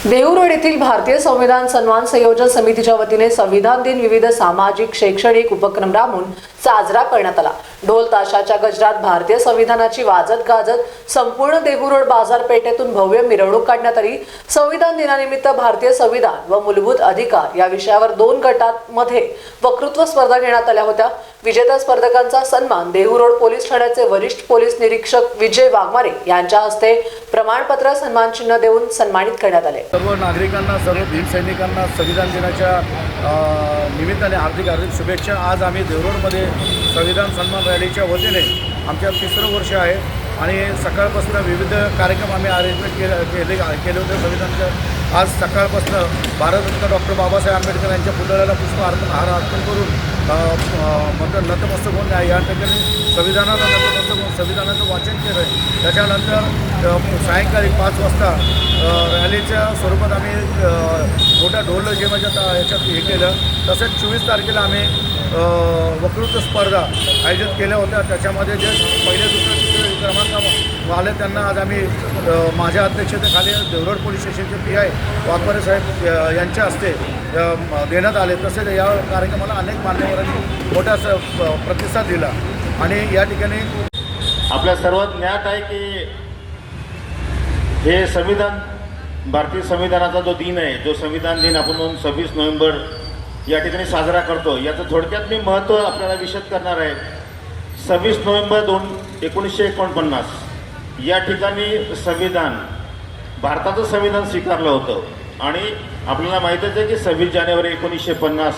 देहूरोड येथील भारतीय संविधान सन्मान संयोजन समितीच्या वतीने संविधान दिन विविध सामाजिक शैक्षणिक उपक्रम राबवून साजरा करण्यात आला। ढोल ताशाच्या गजरात भारतीय संविधानाची वाजत गाजत संपूर्ण देहूरोड बाजारपेठेतून भव्य मिरवणूक काढण्यात आली। संविधान दिनानिमित्त भारतीय संविधान व मूलभूत अधिकार या विषयावर 2 गटांमध्ये वक्तृत्व स्पर्धा घेण्यात आल्या होत्या। विजेत्या स्पर्धकांचा सन्मान देहूरोड पोलीस ठाण्याचे वरिष्ठ पोलीस निरीक्षक विजय वाघमारे यांच्या हस्ते प्रमाणपत्र सन्मान चिन्ह देऊन सन्मानित करण्यात आले। सर्व नागरिकांना, सर्व भीमसैनिकांना संविधान दिनाच्या निमित्ताने हार्दिक शुभेच्छा। आज आम्ही देहूरोडमध्ये संविधान सन्मान रॅलीच्या वतीने आमच्या 3रं वर्ष आहे आणि सकाळपासून विविध कार्यक्रम आम्ही अरेंजमेंट केले होते। संविधानाच्या आज सकाळपासून भारतरत्न डॉक्टर बाबासाहेब आंबेडकर यांच्या पुतळ्याला पुष्पहार अर्पण करून नतमस्तक होऊन या ठिकाणी संविधानाचं वाचन केलं आहे। त्याच्यानंतर सायंकाळी 5 वाजता रॅलीच्या स्वरूपात आम्ही मोठ्या ढोल जेवाच्या याच्यात हे केलं। तसेच 24 तारखेला आम्ही वक्तृत्व स्पर्धा आयोजित केल्या होत्या। त्याच्यामध्ये जे पहिले, दुसरे, तिसरे क्रमांक आले त्यांना आज आम्ही माझ्या अध्यक्षतेखाली देहूरोड पोलीस स्टेशनचे PI वाघमारे साहेब यांच्या हस्ते देण्यात आले। तसेच या कार्यक्रमाला अनेक मान्यवरांनी मोठा प्रतिसाद दिला आणि या ठिकाणी आपल्या सर्वात ज्ञात आहे की हे संविधान, भारतीय संविधानाचा जो दिन आहे, जो संविधान दिन आपण 26 नोव्हेंबर या ठिकाणी साजरा करतो, याचं थोडक्यात मी महत्त्व आपल्याला विशद करणार आहे। 26 नोव्हेंबर 1949 या ठिकाणी संविधान, भारताचं संविधान स्वीकारलं होतं आणि आपल्याला माहीतच आहे की 26 जानेवारी 1950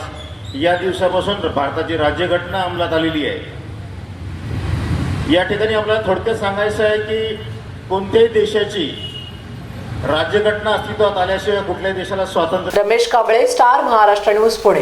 या दिवसापासून भारताची राज्यघटना अंमलात आलेली आहे। या ठिकाणी आपल्याला थोडक्यात सांगायचं आहे की कोणत्याही देशाची राज्यघटना अस्तित्वात आल्याशिवाय कुठल्याही देशाला स्वातंत्र्य। Ramesh Kamble, star Maharashtra news, Pune.